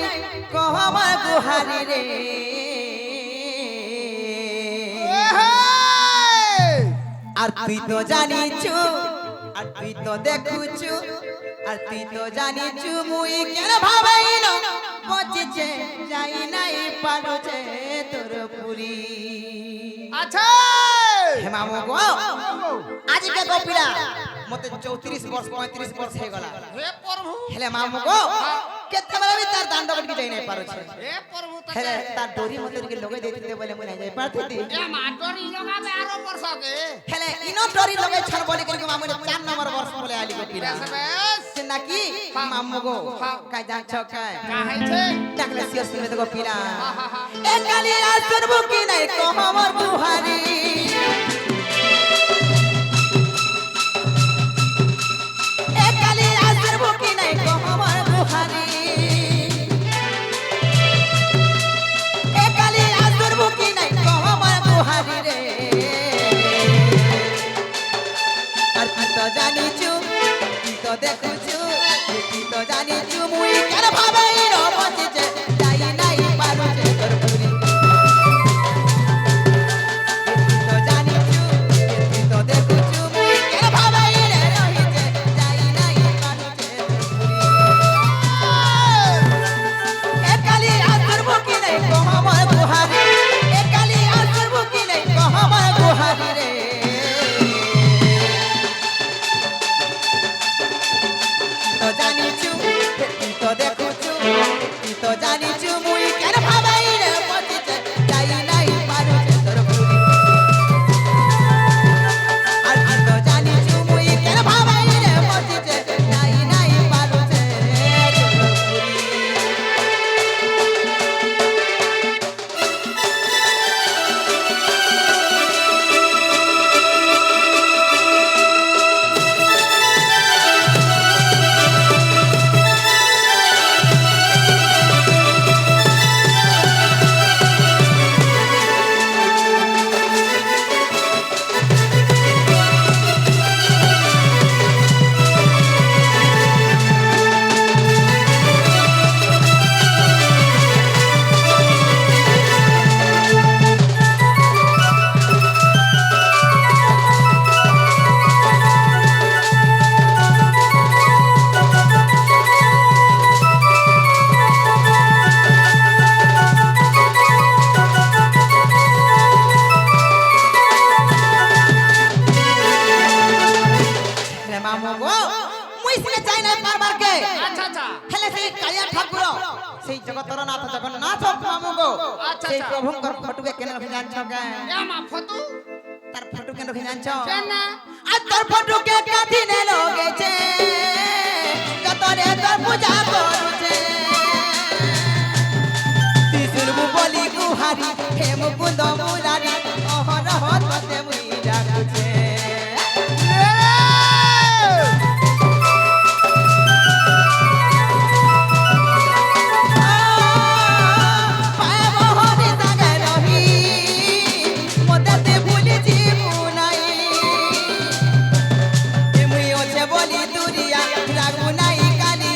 নাই কহমার গুহারি রে আর তুই তো জানিছু আর তুই তো দেখুছু আর তুই তো জানিছু মুই কেন ভাবাইল পচিছে যাই নাই পারুছে তোর পুরি আচ্ছা হে মামু গো আজকে গোপিলা মতে 34 বর্ষ 35 বর্ষ হয়ে গলা হে প্রভু হেলে মামু গো কেতে বেলা বি তার দাণ্ড কটি যাই নাই পারুছে হে প্রভু হেলে তার ডোরি মতে কে লগে দেইতে বলে মই নাই যাই পারতি এ মাটরি লগাবে আরো বর্ষকে হেলে ইনো ডোরি লগে ছাড় বলে কিন্তু মামু 4 নম্বর বর্ষ বলে আলি গোপিলা বেশ বেশ সে নাকি মামু গো কাই যাচ্ছ কাই কাহাইছে ডাকলে সিও সিমে তো গোপিলা এ কালি আসর বুকি নাই কহমর বুহারি এ কালি আসর বুকি নাই কহমর বুহারি এ কালি আসর বুকি নাই কহমর বুহারি রে আর তুই তো জানিছু তুই তো দেখুছু তুই তো জানিছু মুই কেন ভাবাই র পচিছে যাই নাই পারুছে তোর পুরি তুই তো জানিছু তুই তো দেখুছু মুই কেন ভাবাই রে রহিছে যাই নাই পারুছে তোর পুরি এ কালি আসর বুকি নাই কহমর বুহারি এ কালি আসর বুকি নাই কহমর বুহারি রে তো জানিছু তুই তো দেখুছু তুই তো জানিছু মুই কেন ভাবাই রে পচিছে যাই নাই পারুছে তোর পুরি আর তুই তো জানিছু মুই কেন ভাবাই রে পচিছে যাই নাই পারুছে তোর পুরি রে মামু গো মুই সিনে চাই নাই পারবার কে আচ্ছা আচ্ছা হেলে সেই কালিয়া ঠাকুর সেই জগতর নাথ জগন্নাথ মামু গো আচ্ছা, সেই আচ্ছা। প্রভুঙ্কর ফটুকে কেন রখি জানছ কে এ মা ফতু তার ফটু কেন রখি জানছ কেন আর তোর ফটুকে কাঁধি নে লগেছে কতরে তোর পূজা করুছে ত্রিশূলমু বলি গুহারি হে মুকুন্দ মুরারি অহরহ তোতে মুই ডাকুছে বলি দুরিয়া রাগু নাই কালি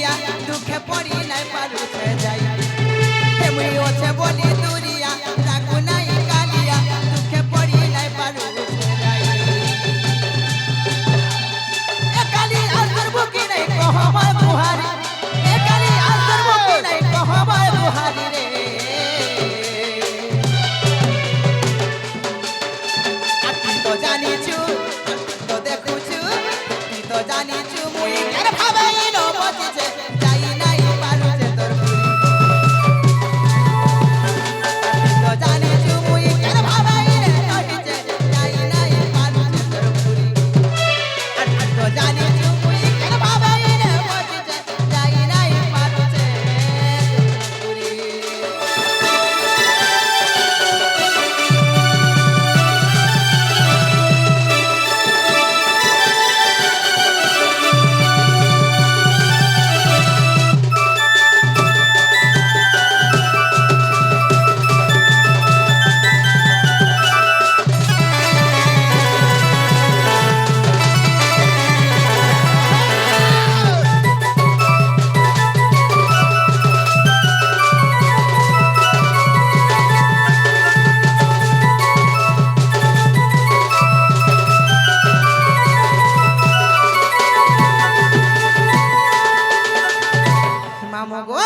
মামু গো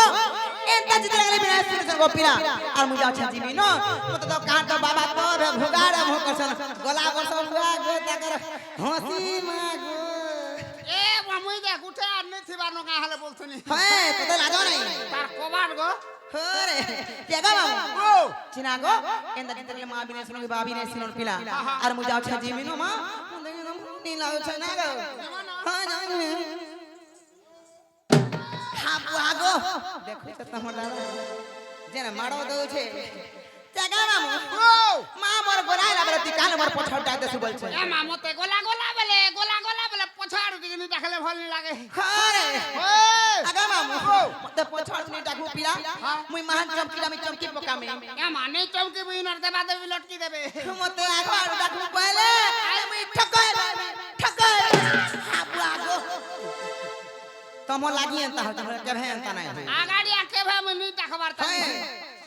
এন্তা জিতে গেলে বিনা শুনে গোপিলা আর মুই যাচ্ছি জিমি ন মত তো কাট বাবা তো ভুগাড় ভুকছন গলা বস ভুগা গো তাকর হসি মাগো এ মামুই দেখ উঠে আর নেই থিবা নকা হলে বলছনি হ্যাঁ তো তো লাগো নাই তার কবার গো হরে জায়গা মামু ও চিনা গো এন্তা জিতে গেলে মা বিনা শুনে বাবা বিনা শুনে পিলা আর মুই যাচ্ছি জিমি ন মা নি লাগছ না গো হ্যাঁ না হাবু আগো দেখো তো তোমার যেন মাড়ো দউছে জায়গা মামু ও মা মোর গোলাই লাবরে তুই কানে মোর পছড় ডাকতে সু বলছে এ মামতে গোলা বলে পছাড় দিকে নি দেখলে ভাল লাগে হরে ওই আগা মামু মতে পছড় নি ডাকু পিলা মুই মহান চমকিলা আমি চমকি পকামে এ মানে চমকি বিনার দেবা দেবি লটকি দেবে মতে আগা ডাকু পাইলে আমি ঠকাই হাবু আগো তম লাগি এন্তা হল তোমরা কেভে এন্তা নাই আগাড়ি আকে ভে মনি দেখবার তাই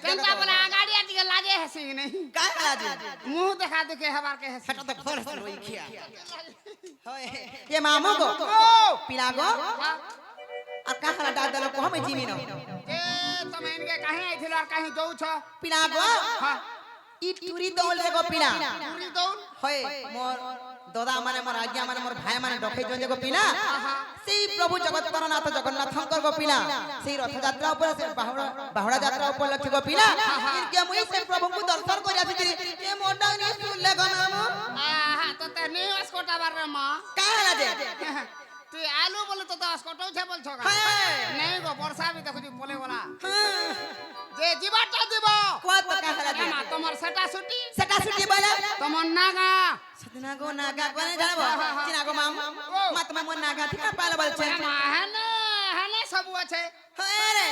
কেনটা বলে আগাড়ি দিকে লাগে হেসি নাই কাই আজি মুহ দেখা দেখে হবার কে হেসি সেটা তো ফোর রই খিয়া হয় এ মামু গো পিলা গো আর কাহলা ডাক দলো কো আমি জিমি ন এ তুমি ইনকে কাহে আইছিল আর কাহে যাউছ পিলা গো হ্যাঁ ই টুরি দৌল রে গো পিলা পুরি দৌল হয় মোর দাদা মানে মোর আজ্ঞা মানে মোর ভাই মানে ডকাই জঞ্জে গো পিলা সেই প্রভু জগৎকরনাথ জগন্নাথঙ্কর গো পিলা সেই রথযাত্রা উপরে সে বাহুড়া যাত্রা উপলক্ষে গো পিলা ইনকে মুই সে প্রভুଙ୍କୁ দর্শন করি আসিছিলি এ মোটা নি শুনলে গো মামু আহা তো তে নেই অস্কটা বার রে মা কাহলা যে তুই আলু বলে তো অস্কটাও ছে বলছ কা হ্যাঁ নেই গো বর্ষা বি দেখুছি বলে বলা হ্যাঁ যে জীবাটা দিব কত কাহলা যে মা তোমার সেটা ছুটি সেটা ছুটি বলে তোমার নাগা সেদিনা গো নাগা কোনে জানবো চিনা গো মামু মা তোমার মোর নাগা ঠিকা পাল বলছে মা হেনে হেনে সব আছে হ্যাঁ রে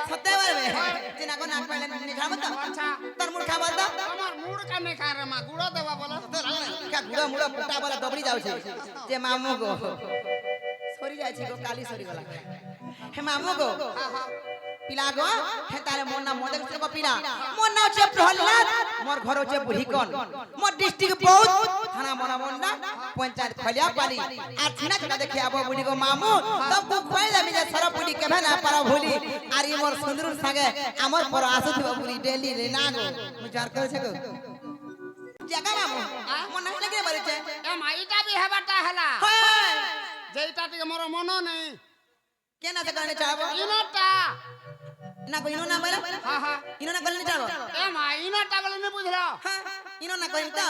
সত্যি বলবে চিনা গো নাগ পাইলে নি খাবো তো আচ্ছা তোর মুড় খাবো তো তোমার মুড় কানে কারে মা গুড়ো দেবা বলো কা গুড়া মুড়া পুটা বলা দবড়ি যাଉଛି যে মামু গো সরি যাইছি গো কালি সরি গলা হে মামু গো পিলা গো হে তারে মোর নাম মদক গো পিলা মোর নাম হচ্ছে প্রহ্লাদ মোর ঘর হচ্ছে বুড়িকন মোর ডিস্ট্রিক্ট বহুত থানা মনামন্ডা পঞ্চায়েত খলিয়া পালি আর ছিনা ছিনা দেখি আবো বুড়ি গো মামু তবু কইলা আমি যে সরপুরি কেভে না পারা ভুলি আর ই মোর সুন্দর সাগে আমার পর আসুথিব বুড়ি ডেলি রে না গো মুজার করেছে গো জাগা মামু মন না লাগে বলছে এ মা ইটা বি হেবাটা হেলা হয় যেটা থেকে মোর মন নেই কেন আছে কারণে চাবো ইনটা না কো ইনো না বলে হা হা ইনো না করলে চাবো এ মা ইনটা বলে নে বুঝলো হ্যাঁ ইনো না কইন তো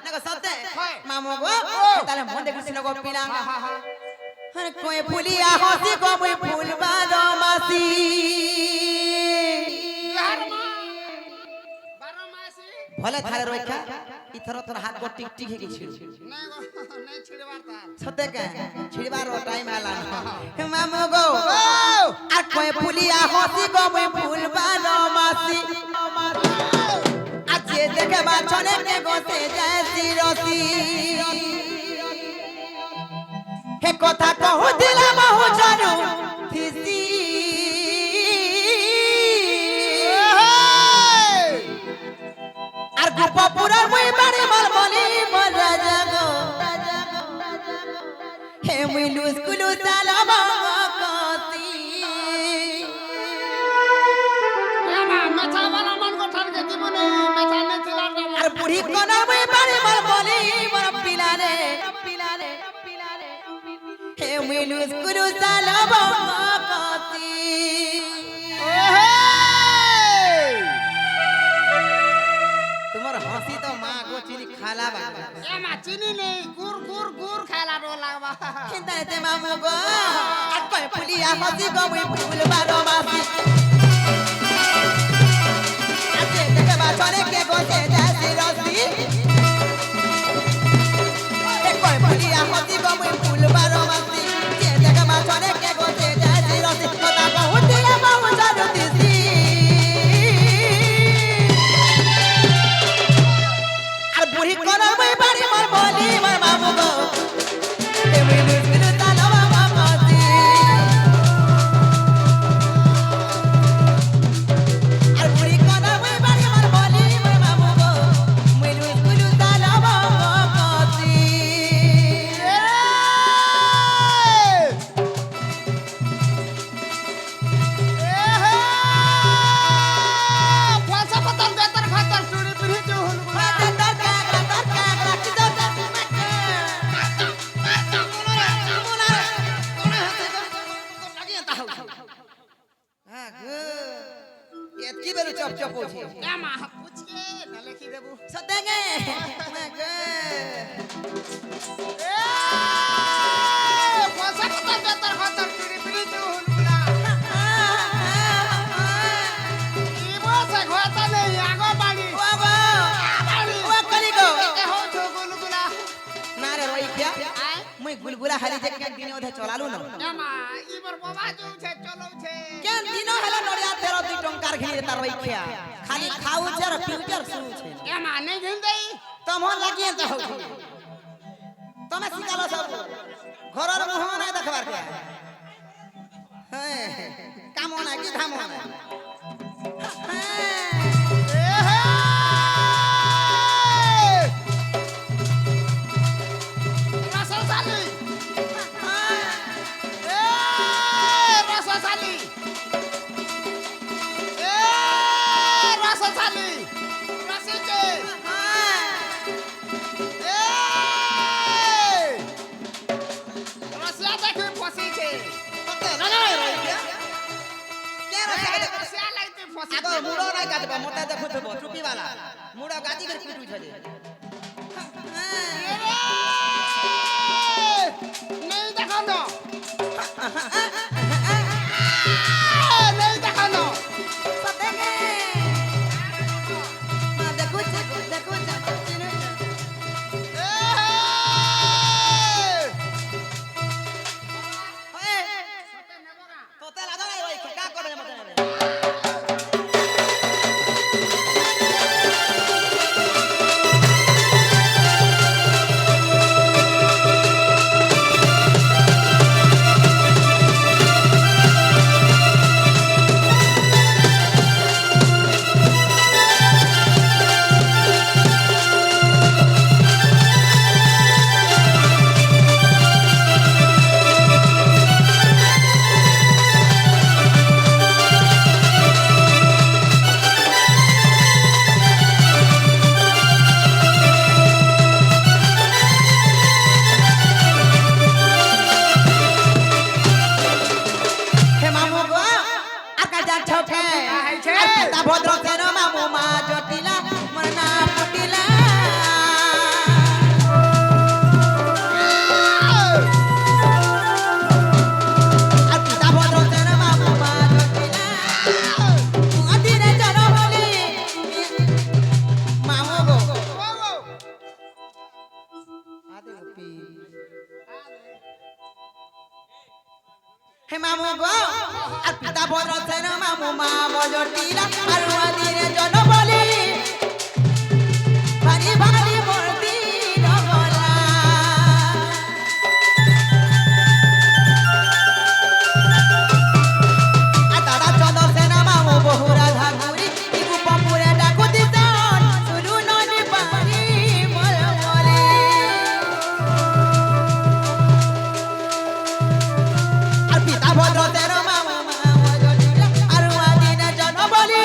না কো সতে হয়। মামু গো তাহলে মন দেখিছিল গো পিলা হা হা হা হরে কই ফুলিয়া হসি গো মুই ফুলবা মাসি বিহার মা 12 মাসি ভলে থারে রইখা ইথর তোর হাত গো টিক টিক হেগি ছিল নাই গো নাই ছিড়বার তার সতে কে ছিড়বার টাইম আলা হে মামু গো আর কই ফুলিয়া হসি গো মুই ফুলবা মাসি আজে দেখে বাছনে কে গোতে যায় সিরসি হে কথা কহু দিলা বহু জানু থিসি আর গোপপুরা মুই বাড়ি মাল বলি মজা জাগো হে মুই লুসকুলু সালামা কতি এ মা মেছা বালা মন গঠার কে জীবনে মেছা নে ছিলার আর বুড়ি কোনা মুই বাড়ি মাল বলি মোর পিলা রে হে মুই লুসকুলু সালামা কতি তোমার হাসি তো মা গো চিনি খালা বা এ মা চিনি নেই গুড় গুড় গুড় খাইলা রো লাগবা চিন্তা তে মামু গো আর কই ফুলিয়া হাসি গো মুই ফুলবা মাসি আজে দেখে বাছরে কে গোতে যাসি রসি এ কই ফুলিয়া হাসি গো মুই ফুলবা মাসি যে দেখে বাছরে কে গোতে যাসি রসি কথা কহু দিলা বহু জানু দিসি আর বুড়ি কোনা মুই বাড়ি মার বলি মার মামু গো এ মুই লুসকুলু তালাবা মাসি হ্যাঁ গো এতকি বেলু চপ চপ হচ্ছে এ মা পুছিয়ে না লিখি দেবু সতেগে হ্যাঁ গো এ পয়সা কত বেতর খতর পিড়ি পিড়ি তু হুলগুলা ই বসে ঘটা নেই আগো বাড়ি বাবা বাড়ি ও কলি গো এ হো তো গুলগুলা না রে রইখিয়া আয় মুই গুলগুলা হালি যে কেন দিনে ওধে চলালু না এ মা ইবর বাবা যাউছে চলউছে কেন দিন হেলা নড়িয়া 13 টঙ্কার ঘিরে তার রইখিয়া খালি খাউছে আর পিউছে আর শুউছে এ মা নেই ঘিন দেই তোমার লাগিয়ে তো হচ্ছে তুমি শিখাল সব ঘরের মুহ নাই দেখবার কে হ্যাঁ কাম না কি ধাম না এ হে রসসালি এ রসসালি এ রসসালি রসিকে এ রসিয়া দেখে ফসিছে না না রইখিয়া কে রে রসিয়া লাইতে ফসিছে আগো মুড়ো নাই কাটবা মোটা দেখো তো টুপি वाला মুড়ো গাজি করে কুট উঠে দে नहीं देखो ना नहीं देखो ना সতেগে মা দেখো দেখো চিনো হ্যাঁ তোতে লাগা নাই রইখিয়া কা করে মতে হে মামু গো আর কা যা ছকে আর পিতা ভদ্র তের মামু মা জটিলা মোর না পটিলা আর পিতা ভদ্র তের মামু মা জটিলা আদিরে জর বলি মামু গো আদে পি হে মামু গো আর পিতা ভদ্র তের মামু মা জটিলা আর আদিরে জন বলি ভারি ভারি মূর্তি নগলা আর দাদা চন্দ্র সেনা মামু বহুরা ঘাগুরি ইকু পপুরে ডাকুতি তন শুরু ননি পারি মল মলে আর পিতা ভদ্র তের মামু মা জটিলা আর আদিরে জন বলি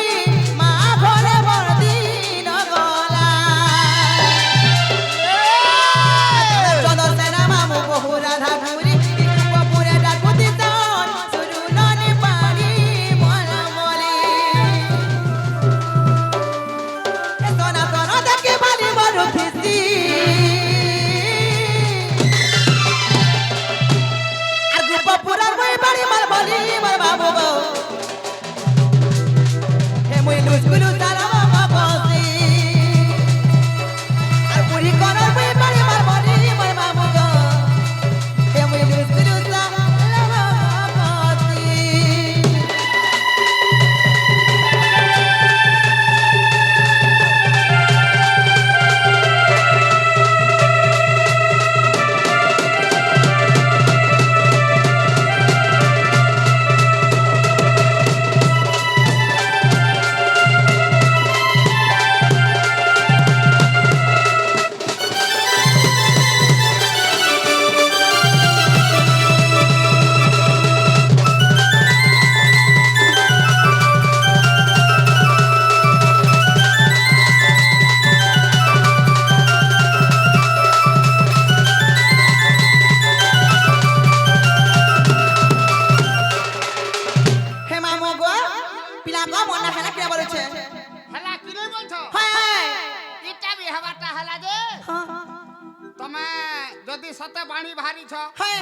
পিলা গো মন না হেলা কে বলছে হেলা কি নাই বলছো হয় ইটা বি হবাটা হেলা যে হ্যাঁ তুমি যদি সতে বাণী ভারিছ হয়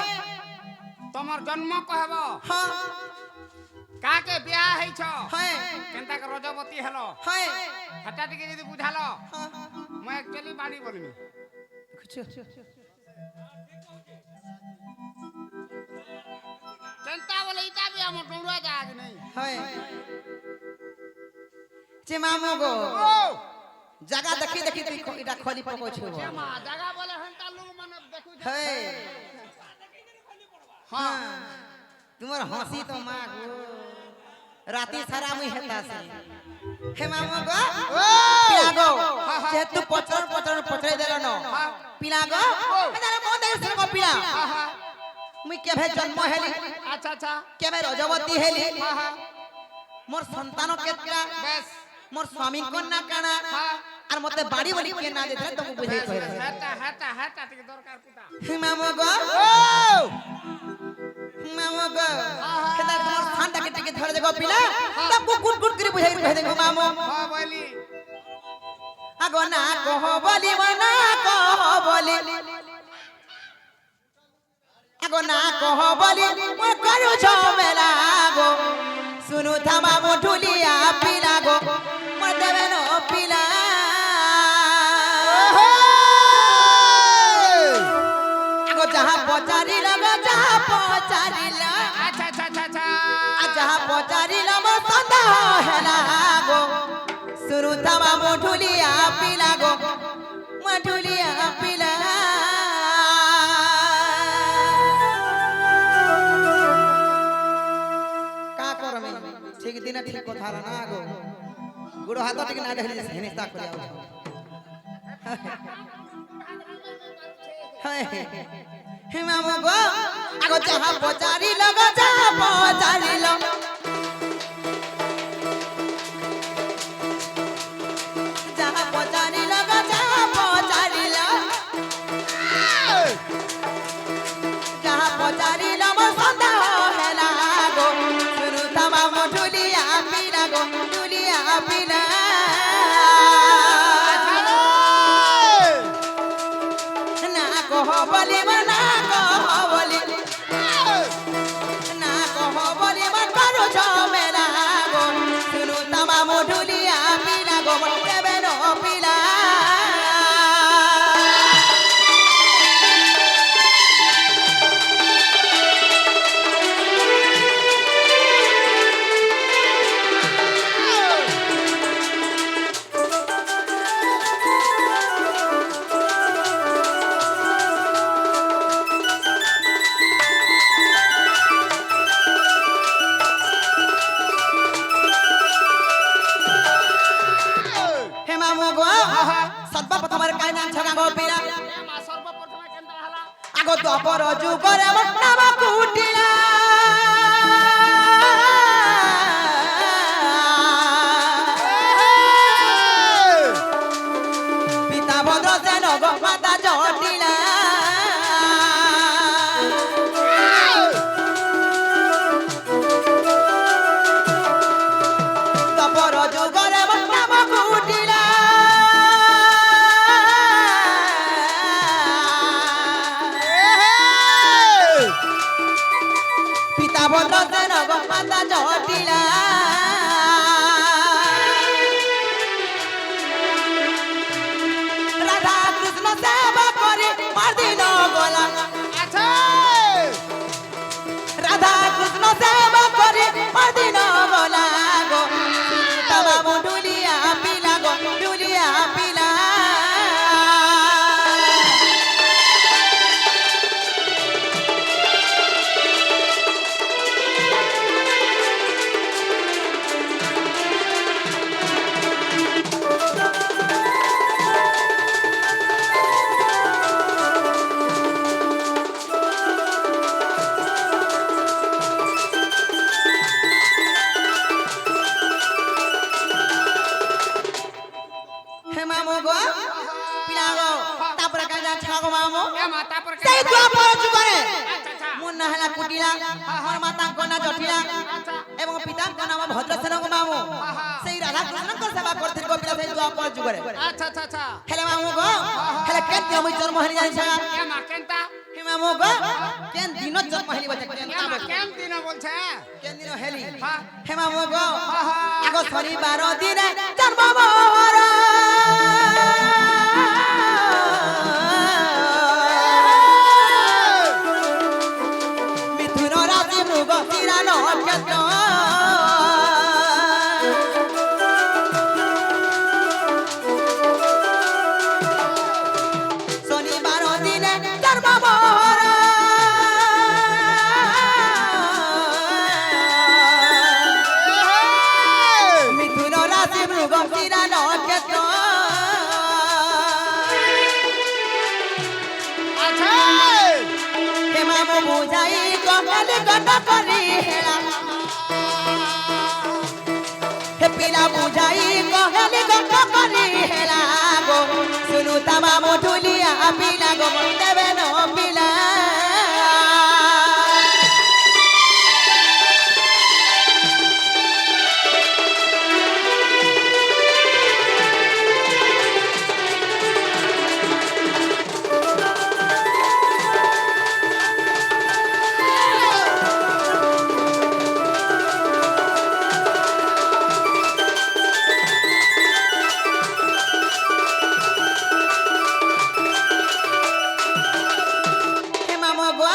তোমার জন্ম কহব হ্যাঁ কাকে বিয়া হইছ হয় কেনতা কে রজবতী হেলো হয় হেটা টিকে যদি বুঝালো মই একচুয়ালি বাণী বলিনি চিন্তা বলে ইটা বি আমার দৌড়া জাহাজ নেই হয় যে মামু গো ও জায়গা দেখি দেখি তুই এটা খলি পকছ মা জায়গা বলে হেনতা লোক মানে দেখু হয় হ্যাঁ তোমার হাসি তো মা গো রাতি সারা মুই হেতাছি হে মামু গো পিলা গো যে তু পচর পচর পচরে দেল ন পিলা গো এদারে কোন দেশ গো পিলা মুই কেভে জন্ম হেলি আচ্ছা আচ্ছা কেভে রজবতী হেলি হ্যাঁ হ্যাঁ মোর সন্তান কেতরা বেশ মোর স্বামী কন্যা কানা আর মতে বাড়ি বলি কে না দেলে তুমি বুঝাই কই হেটা হেটা হেটা টিকে দরকার কুটা হে মামু গো মামু গো কেদা তোমার ঠান্ডা কে টিকে ধরে দেখো পিলা তাকু গুট গুট করে বুঝাই কই দেখো মামু হ্যাঁ বলি আগো না কহ বলি মনা কহ বলি আগো না কহ বলি মই করু ঝমেলা গো শুনু থামা মো ঢুলিয়া পিলা গো মই দেবে ন পিলা আগো যাহা পচারিল গো যাহা পচারিল আচ্ছা আচ্ছা আচ্ছা আচ্ছা আ যাহা পচারিল মো সন্দেহ হেলা গো শুনু থামা মো ঢুলিয়া পিলা গো মই ঢুলিয়া পিলা का करमे ठीक दिन ठीक কথা না গো গুড় হাত ঠিক না ধরি হেনিস্তা করি আও হে মামু গো আগো যাহা পচারি লগো যাহা পচারি লগ যাহা পচারি লগো যাহা পচারি লগ যাহা পচারি লগ সন্দেহ হেলা গো শুনু থামা মো ঢুলিয়া পিলা গো ঢুলিয়া পিলা না কহ বলি না কহ বলি না কহ বলি করু ঝমেলা গো শুনু থামা মো ঢুলিয়া পিলা গো দেবে ন পিলা হে মামু গো সর্বপ্রথমে কাই না ছগা গো পিলা এ মা সর্বপ্রথমে কেনতা হলা আগো দ্বাপর যুগরে নাম কুটিলা পিতা ভদ্র সেন গো মাতা জটিলা দ্বাপর যুগরে নাম কুটিলা পিতা ভদ্র সেন গো মাতা জটিলা রাধা কৃষ্ণ সেবা করে মার দিল গলা আচ্ছা রাধা কৃষ্ণ সেবা করে মার দিল গলা গো তবা মো ঢুলিয়া পিলা গো ঢুলিয়া পিলা হে মামু গো পিলা গো তারপরে কাই যা ছাগো মামু এ মা তারপর সেই দ্বাপর যুগরে আচ্ছা আচ্ছা মুন্না হেলা কুটিলা মোর মাতা কন্যা জটিলা আচ্ছা এবং পিতা নাম ভদ্রসেন গো মামু মামু আহা। সেই রাধা কৃষ্ণଙ୍କ সেবা করতে গোপিলা সেই দ্বাপর যুগরে আচ্ছা আচ্ছা আচ্ছা হেলে মামু গো হেলে কেন আমি জন্ম হলি জানিছ এ মা কেনতা হে মামু গো কেন দিন জন্ম হলি বলছে কেন এ মা কেন দিন বলছে কেন দিন হেলি হ্যাঁ। হে মামু গো আহা। আগো শনিবার দিনে জন্ম মোর মিথুন রাশি মৃগ শিরা নক্ষত্র শনিবার দিনে জন্ম মোর মিথুন রাশি মৃগ শিরা নক্ষত্র আচ্ছা হে মামু বুঝাই কমল গট করি হেলা হে পিলা বুঝাই কহল গট করি হেলা গো শুনু তা মামু ঢুলিয়া পিলা গো দেবে ন পিলা হে মামু গো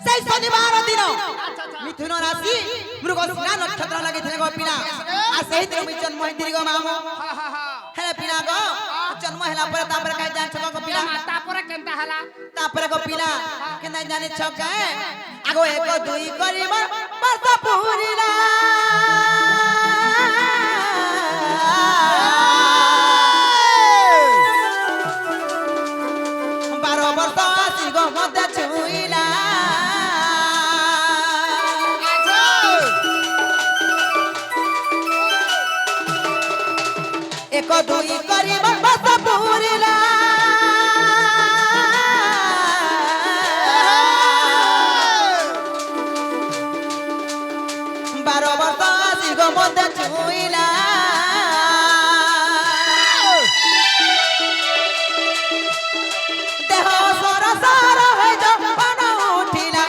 সেই শনিবার দিন মিথুন রাশি মৃগ শিরা নক্ষত্র লাগিଥିଲେ গো পিলা আর সেই দিন আমি জন্ম হইଥିଲି গো মামু হা হা হা হেলে পিলা গো জন্ম হেলা পরে তাপরে কাই জানছ গো এ পিলা মা তারপরে কেনতা হলা তাপরে গো পিলা কেন জানিছ কে আগো এক দুই করিবা বর্ষ পুরিলা বারো বর্ষ আসি গো মতে ছুইলা এক দুই করিবা বর্ষ পুরিলা বারো বর্ষ আসি গো মতে ছুইলা দেহ সর সর হয়ে যখন উঠিলা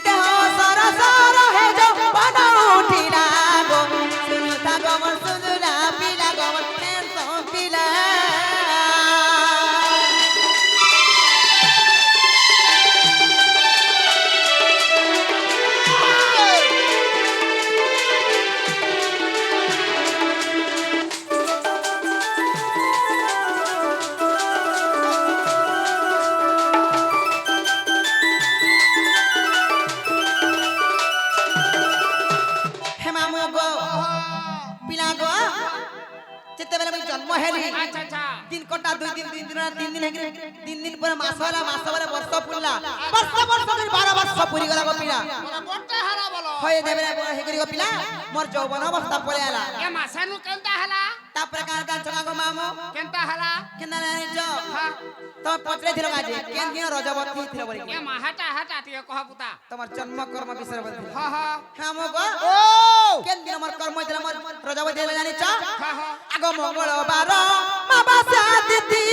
দেহ সর সর হয়ে যখন উঠিলা গো শুনু তা গমন শুনুলা পিলা গমন পিলা হে মামু গো পিলা গো যেତେବେଳେ আমি জন্ম হেলি আচ্ছা আচ্ছা দিন কটা দুই দিন তিন দিন তিন দিন হেগি তিন দিন পরে মাস হলা মাস পরে বর্ষ পুরলা বর্ষ বর্ষ করে 12 বর্ষ পুরি গলা গো পিলা বড় বড়টা হারা বলো হয়ে দেবে হেগি গো পিলা মোর যৌবন অবস্থা পড়ে আলা এ মা সেনু কেনতা হলা তারপরে কান কান চকা গো মামু কেনতা হলা কেন জানিছ হ্যাঁ তো পচরে ছিল কাজে কেন দিন রজবতী ছিল বলি এ মা হাটা হাটা তুই কহ পুতা তোমার জন্ম কর্ম বিষয় বলি হা হা হ্যাঁ মো গো কেন দিন আমার কর্ম ছিল মোর রজবতী হলে জানিছ হা হা আগ মঙ্গলবার মা বাসা দিতি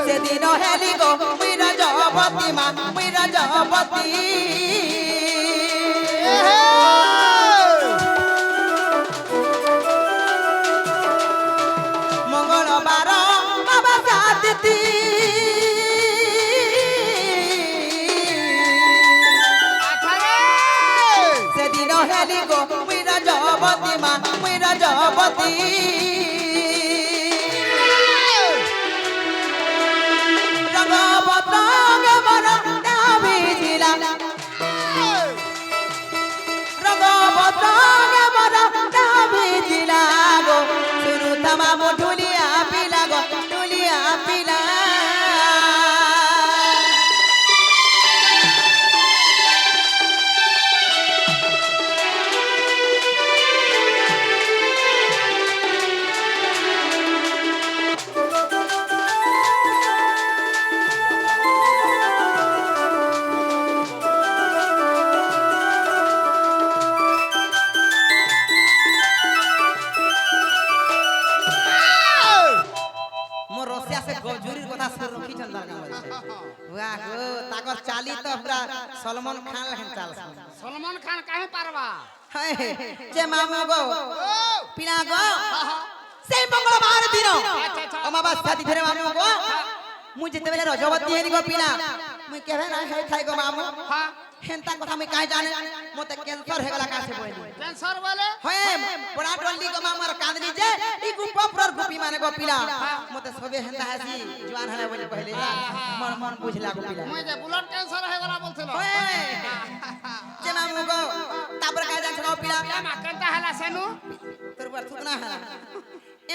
সেদিন হেলি গো মুই রজবতী মা মুই রজবতী মঙ্গলবার মা বাসা দিতি আচ্ছা রে সেদিন হেলি গো মুই রজবতী মা মুই রজবতী রঙ্গবতঙ্গে বর দাবি দিলা রঙ্গবতঙ্গে বর দাবি দিলা গো শুনু তামা মো ঢুলিয়া পিলা গো ঢুলিয়া পিলা কমজোরির কথা শুনে রক্ষি চন্দার গাঁ বলছে ওয়া গো তাকর চালি তো পুরা সলমান খান লেখেন চাল সলমান খান কাহে পারবা হায় যে মামু গো ও পিনা গো সেই মঙ্গলবার দিন আচ্ছা আচ্ছা অমাবাস্যা তিথিরে মামু গো মুই যেতেবেলে রজবতী হেরি গো পিনা মুই কেবে না হে খাই গো মামু হ্যাঁ হেনতা কথা মুই কাই জানে মতে ক্যান্সার হে গলা কাছে বইলি ক্যান্সার বলে হয় বড়া ডল্লি গো মামার কাঁদলি যে ই গুপপ্রর গুপি মানে গো পিলা মতে সবে হেনতা হাসি জওয়ান হলে বলি কইলে মন মন বুঝলা গো পিলা মই যে ব্লাড ক্যান্সার হয়ে গলা বলছিল হয় যে মামু গো তারপর কাই জানছ গো পিলা মা কেনতা হলা সেনু তোর বার থুকনা হলা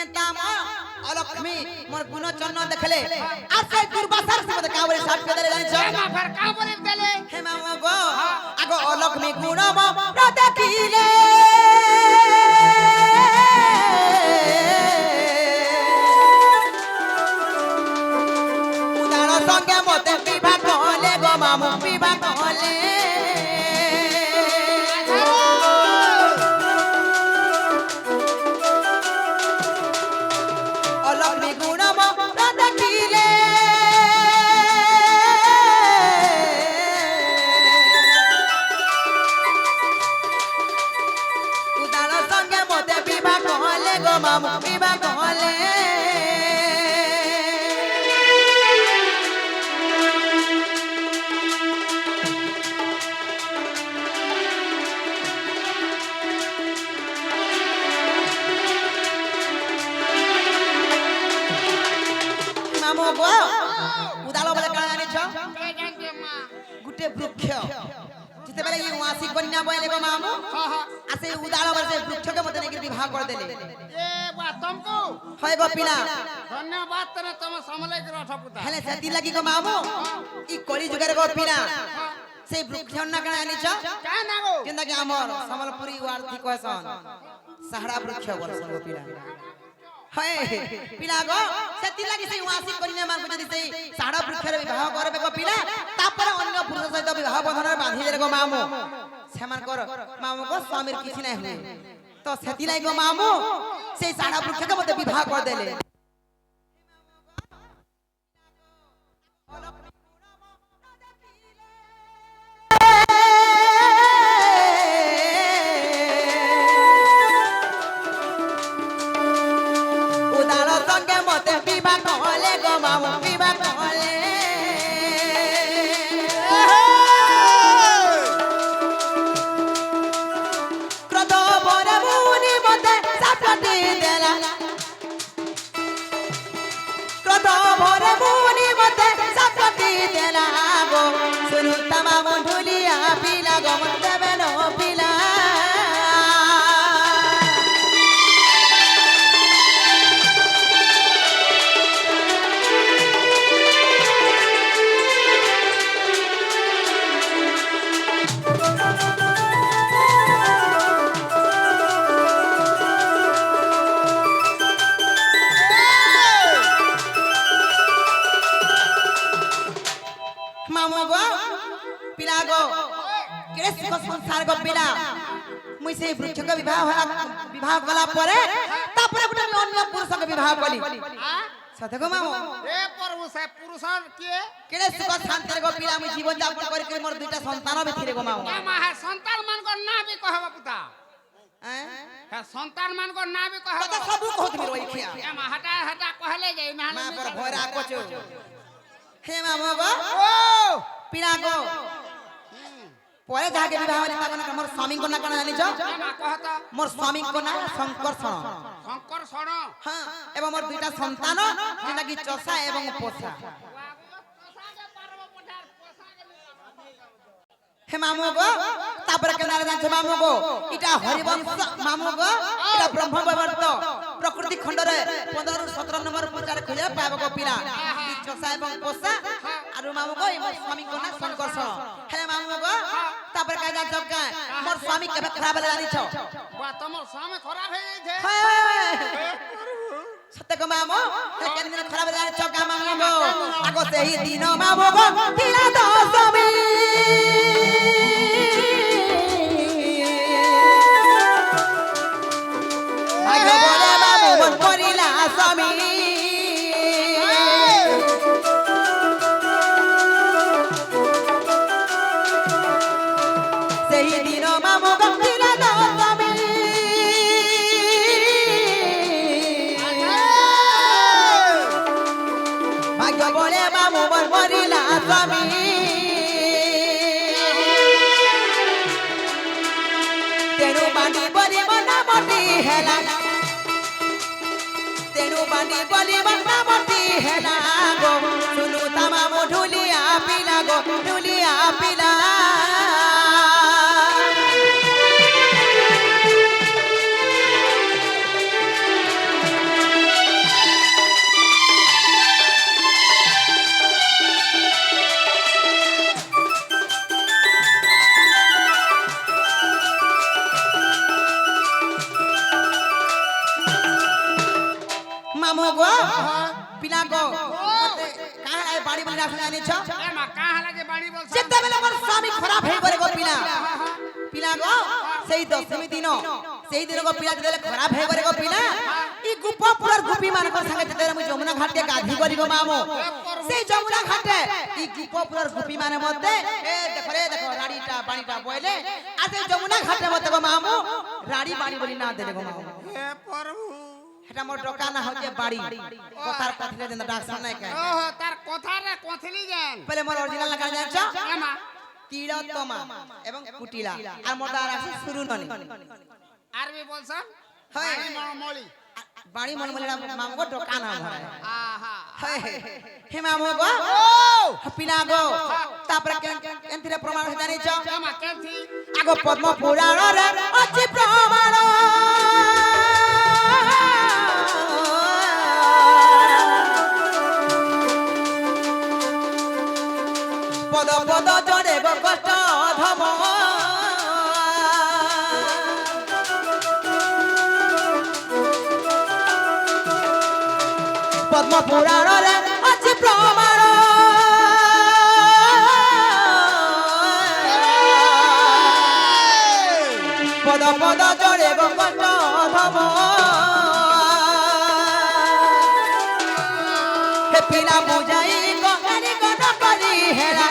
এতা মা অলক্ষ্মী মোর গুণ চন্ন দেখলে আর সেই দুর্বাসার মতে কাবরে সাপ পেদলে জানছ মা ফের কা বলে দেলে হে মামু গো আগো অলক্ষ্মী গুণ ম দেখিলে উদার সঙ্গে মতে বিবাহ কলে গো মামু বিবাহ কলে অলক্ষ্মী গুণ ম দেখিলে উদার সঙ্গে মতে বিবাহ কলে গো মামু বিবাহ কলে মামু গো উদালো বলে কাজ জানিছ কে জানতে মা গুটে বৃক্ষ যেতেবেলে ই ওয়াসি কন্যা বইলে গো মামু হ্যাঁ হ্যাঁ আসে উদালো বলে সেই বৃক্ষকে মতে নাকি বিবাহ করে দেলে এ বা তুমকো হয় গো পিলা ধন্যবাদ তনে তুমি সমলে কি রঠ পুতা হেলে সেতি লাগি গো মামু ই কলি যুগের গো পিলা সেই বৃক্ষ না কাজ জানিছ কে না গো যেন্তা কি আমার সম্বলপুরি ওয়ার্থি কয়সন সাহারা বৃক্ষ বলছন গো পিলা হয় পিলা গো সেতি লাগি সেই ওয়াসি কন্যা মানকো যদি সেই সাহারা বৃক্ষরে বিবাহ করবে গো পিলা তারপরে অন্য পুরুষ সহিত বিবাহ বন্ধনের বাঁধি দেবে গো মামু সেমানকর মামু গো স্বামীর কিছু নাই হুয়ে তো সেতি লাগি গো মামু সেই সাহারা বৃক্ষকে মতে বিবাহ করে দেলে উদার সঙ্গে মতে বিবাহ কলে গো মামু বিবাহ কলে ক্রোধ বরে মুনি মতে সাপটি দেলা ক্রোধ বরে মুনি মতে সাপটি দেলা গো শুনু তামা মধুলিয়া পিলা গো মতে বেনো পিলা মামু গো পিলা গো কেড়ে সুখ সংসার গো পিলা মুই সেই বৃক্ষকে বিবাহ কলা পরে তারপরে গোটে আমি অন্য পুরুষকে বিবাহ কলি সতে গো মামু এ প্রভু সে পুরুষর কে কেড়ে সুখ শান্তির গো পিলা আমি জীবন যাপন করি করে মোর দুইটা সন্তান বেথিরে গো মামু এ মা হে সন্তান মানকর না বি কহবা পুতা হ্যাঁ হে সন্তান মানকর না বি তো কহবা সবু কহতি রই খিয়া এ মা হটা হটা কহলে যাই না মা পর ভয়রা কচু হে মামু গো ও পিলা গো পরে যাকে বিবাহ হলি তাকে না মোর স্বামী কোনা কোনা জানিছ এ মা কহতা মোর স্বামী কোনা শঙ্করষণ শঙ্কর শণ হ্যাঁ এবং মোর দুইটা সন্তান যেটা কি চষা এবং পোষা হে মামু গো তারপরে কেন জানছো মামু গো এটা হরিবংশ মামু গো এটা ব্রহ্ম বৈবর্ত প্রকৃতি খণ্ডরে 15 ରୁ 17 নম্বর পৃষ্ঠারে খুঁজে পাইব গো পিলা চষা এবং পোষা আর মামু গো মোর স্বামী কোনা শঙ্করষণ হে মামু গো তারপরে কাজ জানছো কা মোর স্বামী কেবে খারাপ হলে জানিছ বা তোমার স্বামী খারাপ হয়ে যাইছে সত্য গো মামু কেন দিন খারাপ হলে জানিছ কা মামু গো আগো সেই দিন মামু গো ଥିଲା দশমী ভাগ্য বলে মামু মন করিলা স্বামী ভাগ্য বলে মামু মোর মরিলা স্বামী তেণু বাণী বলিব নামটি হেলা তেণু বাণী বলিব নামটি হেলা গো শুনু তামামু ঢুলিয়া পিলা গো ঢুলিয়া পিলা মামু গো পিলা গো কাহা বাড়ি বলি না শুনে নিছ এ মা কাহা লাগে বাড়ি বলছ যেতেবেলে মোর স্বামী খারাপ হই পড়ে গো পিলা পিলা গো সেই দশমী দিন সেই দিন গো পিলা যেতেবেলে খারাপ হই পড়ে গো পিলা ই গোপপুরর গোপী মানকর সঙ্গে যেতেবেলে মুই যমুনা ঘাটে গাধি করি গো মামু সেই যমুনা ঘাটে ই গোপপুরর গোপী মানে মধ্যে এ দেখো রাড়িটা পানিটা বইলে আর সেই যমুনা ঘাটে মধ্যে গো মামু রাড়ি বাড়ি বলি না দেবে গো মামু হে প্রভু এটা মোর ডকানা হচ্ছে বাড়ি কথার কথিলে যেন ডাক শোনায় কে ওহো তার কথারে কথিলি জান পহলে মোর অরিজিনাল লাগা জানছ এ মা তিলতমা এবং কুটিলা আর মোর দ্বারা আছে সুরুননি আরবি বলছ হয়। বাড়ি মলি বাড়ি মন মনে মামগো ডকানা ভরে আহা হে মামু গো পিলা গো তারপরে কেনতিরে প্রমাণ হই জানিছ এ মা কেনথি আগো পদ্ম পুরাণরে আছে প্রমাণ পদ পদ জড়ে গো কষ্ট ধম পদ্ম পুরাণরে আছে প্রমাণ পদ পদ জড়ে গো কষ্ট ধম হে পিলা বুঝাই গো আরে গণ করি হেরা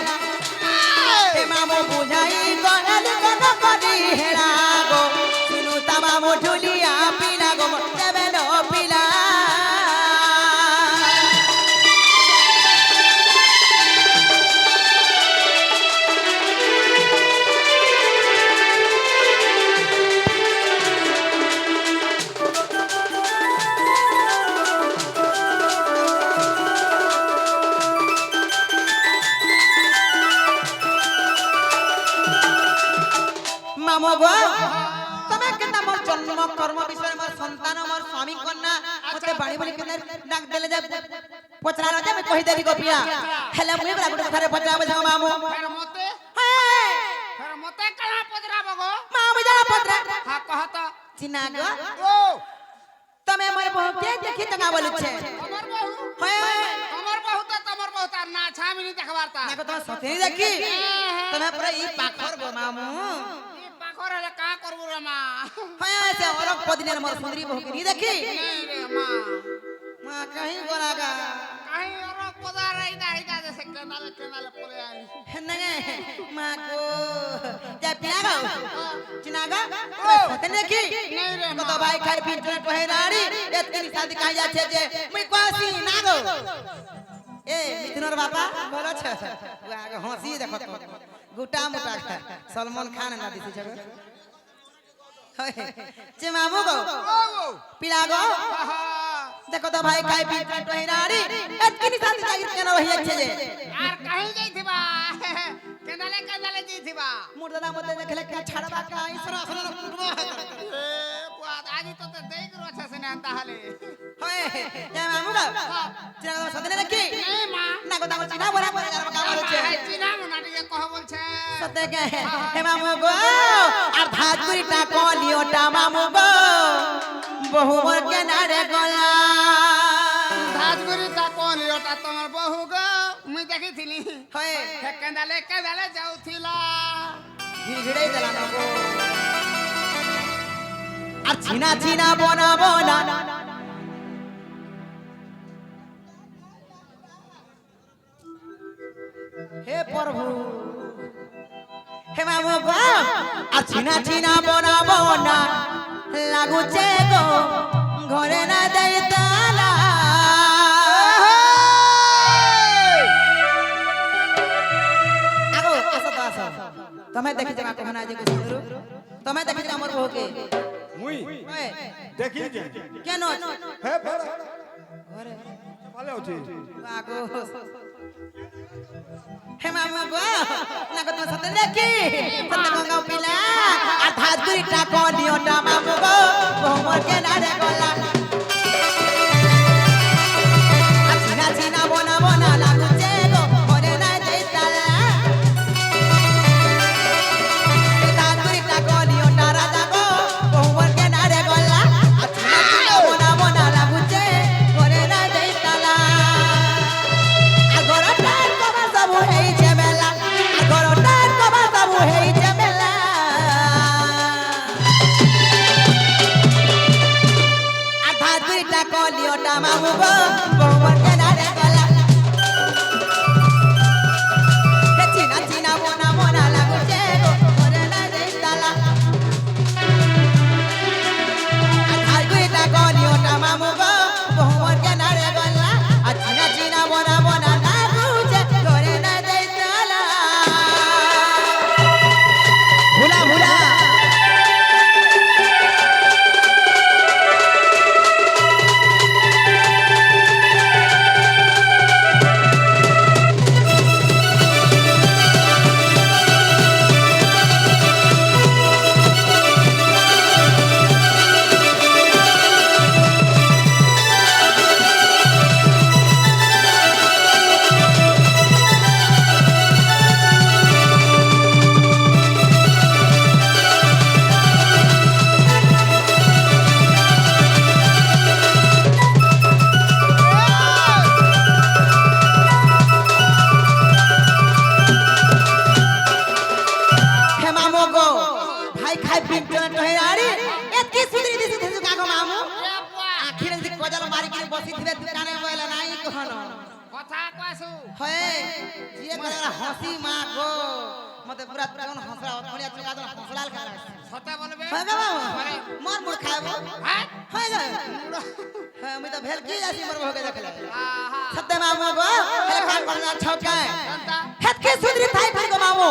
হে মামু বুঝাই গো আরে গণ করি হেরা গো শুনু তামামু ঢুলিয়া পিলা গো দেবে ন পিলা মামু গো তুমি কেন মোর জন্ম কর্ম বিষয়ে মোর সন্তান মোর স্বামী কন্যা মতে বাড়ি বলি কেন ডাক দেলে যে পচরা যে আমি কই দেবি গো পিয়া হেলে মুই বলা গুটে কথারে পচরাবে যাও মামু ফের মতে কালা পদরাব গো মামু যা পচরা হা কহত চিনা গো ও তুমি মোর বহু কে দেখি তঙ্গা বলছে তোমার বহু হয় তোমার বহু তো তোমার বহু তার না ছামিনি দেখবার তা না গো তোমার সতে দেখি তুমি পুরা ই পাখর গো মামু এই পাখর হলে কা করব রে মা হয় সে অরক পদিনের মোর সুন্দরী বহু কে নি দেখি নেই রে মা মা কাহি গোলাগা কাহি ওর পদার এইটা দেশে কেনালে পড়ে আই হেনে মা গো যা পিয়া গো চিনা গো সতে দেখি নেই রে কত ভাই খাই পিটনে টহে নাড়ি এতনি শাদি কাই যাচ্ছে যে মুই কোসি না গো এ মিথুনর বাবা বলো ছ আগে হসি দেখো তো গোটা মোটা সলমান খান না দিছি ছবে যে মামু গো পিলা গো দেখো তো ভাই খাই পিটনে টহে নাড়ি এতনি শাদি কাই কেন হই যাচ্ছে যে আর কাহি যাইथिबा কেনালে যাইथिबा মোর দাদা মতে দেখলে কা ছাড়বা কাই সরাসরি কুটবা এ বাদ আজি তো দেখ রছস না তাহলে হয় এ মামু গো চিনা গো সতে দেখি এই মা না গো তাও চিনা বড় করে কাম হচ্ছে চিনা মনা টিকে কহ বলছে সতে কে হে মামু গো আর ভাত কুড়িটা কলিওটা মামু গো বহু মোর কেনারে গলা ধাজগুরি তা কোন ওটা তোমার বহু গো মুই দেখিছিলি হয় হে কেন্দালে যাউথিলা ভিড়ে দিলা না গো আর চিনা চিনা বনাবো না হে প্রভু হে মামু গো আর চিনা চিনা বনাবো না লাগুছে গো ঘরে না দেই তালা তুমি দেখি যাবা কোন আজ কো সুন্দর তুমি দেখি যা আমার বউকে মুই ওই দেখি যে কেন হে ফের ঘরে ভালো আছে আগো হে মামা গো না কো তোমার সাথে দেখি সাথে গঙ্গা পিলা আর ধাত দুইটা কনিওটা মামু গো বউমর কে না রে গলা আছিনা চিনা বনা বনা লাগুছে গো ঘরে নাই দেইতালা এ ধাত দুইটা কনিওটা রাজা গো বউমর কে না রে গলা আছিনা চিনা বনা বনা লাগুছে ঘরে নাই দেইতালা আর গরটার কবা সবু হেইছে মেলা আর গরটার কবা সবু হেইছে মেলা আর ধাত দুইটা কলিওটা মামু গো বউমর কে না রে গলা হে চিনা চিনা বনা বনা লাগুছে গো ঘরে নাই দেইতালা আর ধাত দুইটা কলিওটা মামু গো বউমর কে না রে গলা আর চিনা চিনা বনা বনা লাগুছে ঘরে নাই দেইতালা ভুলা ভুলা হে মামু গো ভাই খাই পিন্টন টহে আরে এতি সুদরি দিছি দিছু কাগো মামু এ বুয়া আখিরে যদি কজাল মারি কিনে বসি থিবে দোকানে বইলা নাই কহন কথা কইছু হয়ে জিয়ে করা হসি মা গো মতে পুরা কোন হসরা অথলিয়া চুকা দন হসলাল খালা সতে বলবে হয়ে গো মামু মোর মুড় খাইবো হ্যাঁ হয়ে গো হ্যাঁ আমি তো ভেল কি যাসি মোর ভোগে দেখলে আহা সত্যি মামু গো হেলে কাম করনা ছকায় জানতা হেতকে সুদরি থাই থাই গো মামু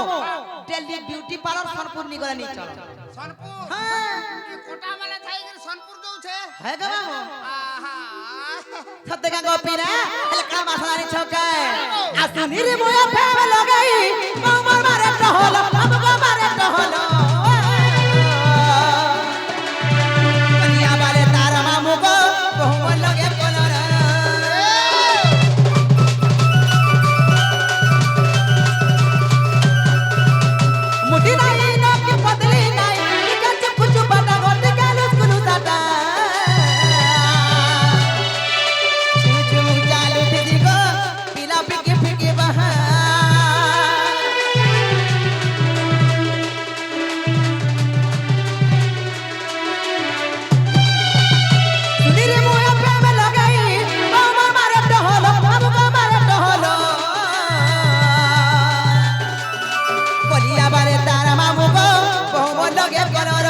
টেলি বিউটি পার্লার সোনপুর নি গলা নি চল সোনপুর হ্যাঁ কি কোটা মানে থাই গরে সোনপুর যাউছে হয়ে গো মামু আহা সত্যি কা গোপিরা হেলে কাম আসলানি ছকায় আসুনি রে মোয়া ফেম লাগাই মামুর মারে টহল মামু গো মারে টহল কলিয়া বারে তার মামু গো বহুমন লগে কলরা মুটি নাই নাক পতলি নাই টিকা কুচু বাটা গতে গালুস কুলু সাটা চুচু চালু দিদি গো পিলা পিকে পিকে বাহা সুদিরে মোয়া প্রেম লাগাই মামা মারে টহল মামু গো মারে টহল কলিয়া বারে তার মামু গো বহুমন লগে কলর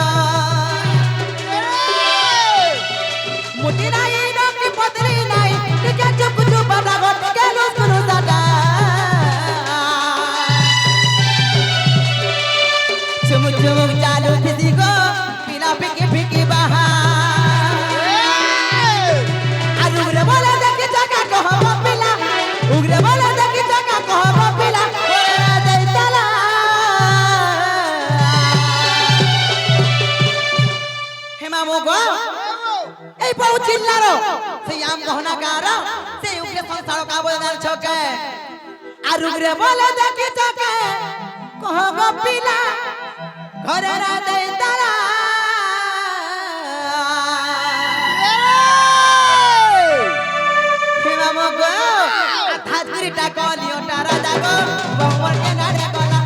মুটি নাই নাকি পতলি নাই টিকা চুপ চুপ বাটা গট গেলো সুরু সাটা চুমুক চুমুক চালু দিদি গো পিলা পিকে পিকে বাহা আর উগরে বলে দেখি জায়গা কহব পিলা উগরে বলে দেখি জায়গা কহব পিলা ওরা দেইতালা হে মামু গো এই বউ চিল্লারো সেই আম গহনা গার সেই উগরে সংসার কা বলনার ছকে আর উগরে বলে দেখি জায়গা কহব পিলা ঘরে রা দেইতালা হে মামু গো ধাত দুইটা কলিওটা রাজা গো বউমর কে না রে গলা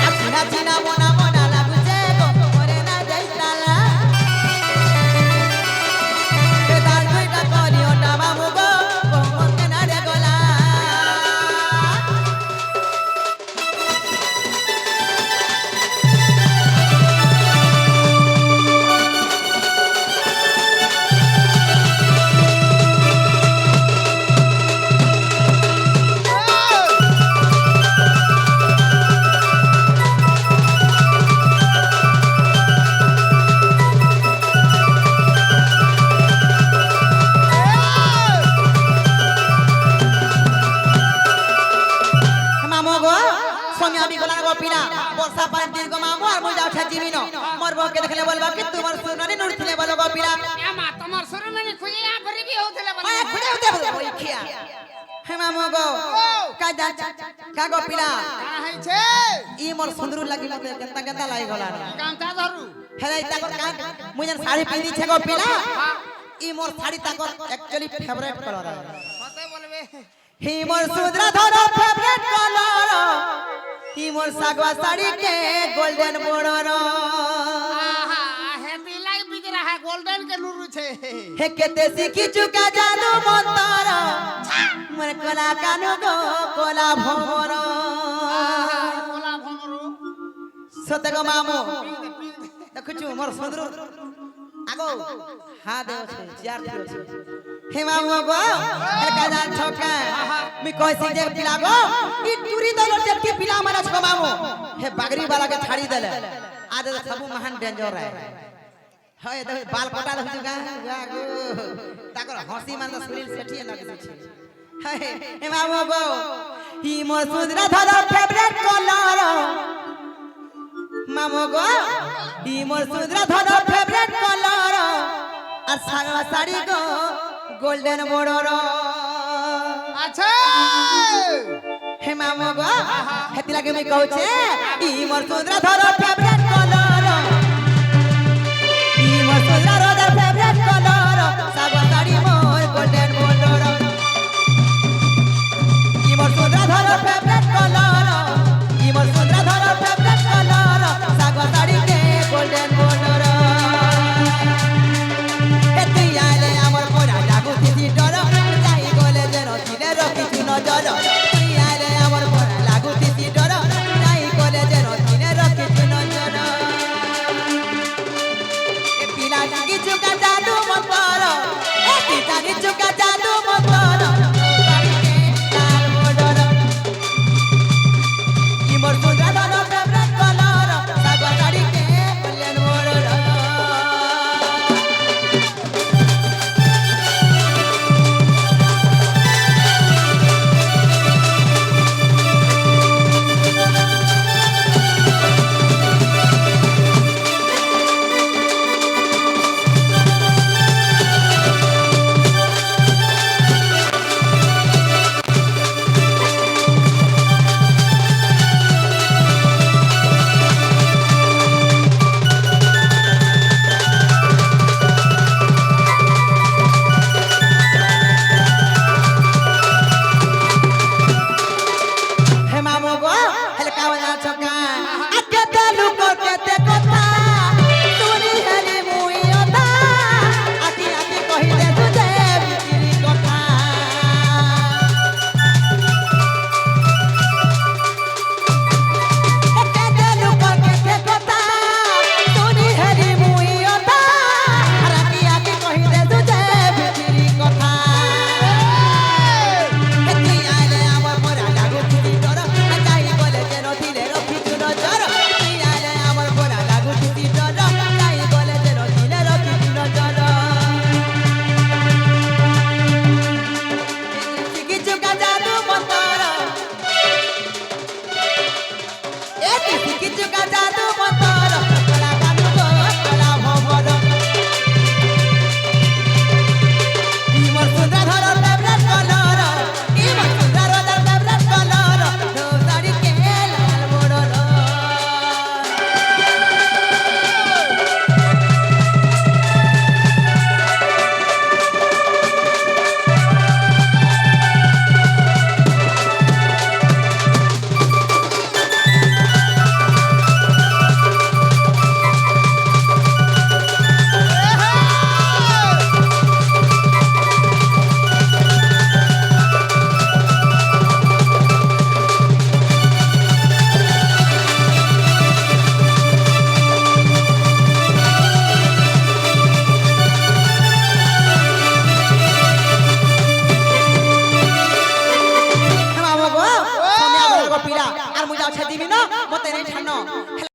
আছিনা চিনা বনা বনা লাগুছে গো ঘরে না দেইতালা এ ধাত দুইটা কলিওটা মামু গো বউমর কে না রে গলা গোপিনা বর্ষা পানি দীর্ঘ মামু আর মুই যাও ছাজিবি ন মোর বউকে দেখলে বলবা কি তোমার সুনানি নুরছিলে বলো গোপিনা এ মা তোমার সুরমানি খুঁজে আ ভরি কি হউতলে বলে ওই খুঁড়ে উঠে বলো ওই খিয়া হে মামু গো কাজা কা গোপিনা কানা হইছে ই মোর সুন্দর লাগি মতে কেনতা কেনতা লাগি গলা কান্তা ধরু হেলাই তাকর কা মুই যেন শাড়ি পিন্ধিছে গোপিনা ই মোর শাড়ি তাকর एक्चुअली फेवरेट कलर হতে বলবে হি মোর সুদ্রা ধর ফেভারিট কলর হি মোর সাগवा শাড়ি के গোল্ডেন বর্ডর আহা হেতি লাই বিজরা হ্যাঁ গোল্ডেন के নুরু ছে হে কেতে শিখি চুকা জাদু মন্তর মোর কলা কানু গো কলা ভমর আহা কোলা ভমরু সতে গো মামু দেখুছু মোর সুন্দর আগো হা দে আছে চার দিও আছে হে মামু গো হে কাজা ছকা মি কইছি যে পিলা গো ই টুরি দল যেটি পিলা মারা ছ মামু হে বাগরি वाला के छाड़ी देले आज सब महान डेंजर है হয় তো বাল কটা দেখছু গা গো তাকর হসি মান সুনীল সেठी লাগে ছে হে মামু গো হি মোর সুন্দর ধর ফেভারিট কলর মামু গো হি মোর সুন্দর ধর ফেভারিট কলর আর সাগা শাড়ি গো গোল্ডেন বর্ডর আচ্ছা হে মামু গো হেতি লাগে আমি কହୁছে ই মোর সুন্দর ধর ফেভারিট কলর ই মোর সুন্দর ধর ফেভারিট কলর সাগা শাড়ি মোর গোল্ডেন বর্ডর ই মোর সুন্দর ধর ফেভারিট কলর ই মোর সুন্দর ধর ফেভারিট কলর সাগা শাড়ি কে গোল্ডেন বর্ডর হেতি আইলে আমার পরা লাগু দিদি ডর যাই গলে যেন দিলে রকিছু নজর তুই আইলে আমার পরা লাগু দিদি ডর যাই গলে যেন দিলে রকিছু নজর এ পিলা কিছু কা জাদু মন্তর এ পিলা কিছু কা জাদু মন্তর বাড়িতে লাল বর্ডর ই মোর সুন্দর ধর ফেভারিট কলর সাগা শাড়ি কে গোল্ডেন বর্ডর হে মামু গো হেলে কাওয়া ছকা আকে তেলু করতে কথা তুনি হেলি মুই ওতা আকি আকি কহি দে তুজে বিচিরি কথা আকে তেলু করতে কথা তুনি হেলি মুই ওতা আকি আকি কহি দে তুজে বিচিরি কথা হেতি আইলে আমার পরা লাগু দিদি ডর যাই বলে যেন দিলে রকিছু নজর তুই আইলে আমার পরা লাগু দিদি ডর যাই বলে যেন দিলে রকিছু নজর কিছু কা জাদু মন্তর এ কিছু কা জাদু মন্তর কলা কানু গো কলা ভবর ই মোর সুন্দর ধর ফেভারিট কলর ই মোর সুন্দর ধর ফেভারিট কলর দো শাড়ি কে লাল বর্ডর হে মামু গো তুমি আমার গো পিলা আর মুই যাও ছে দিবি না মতে নেই ঠানো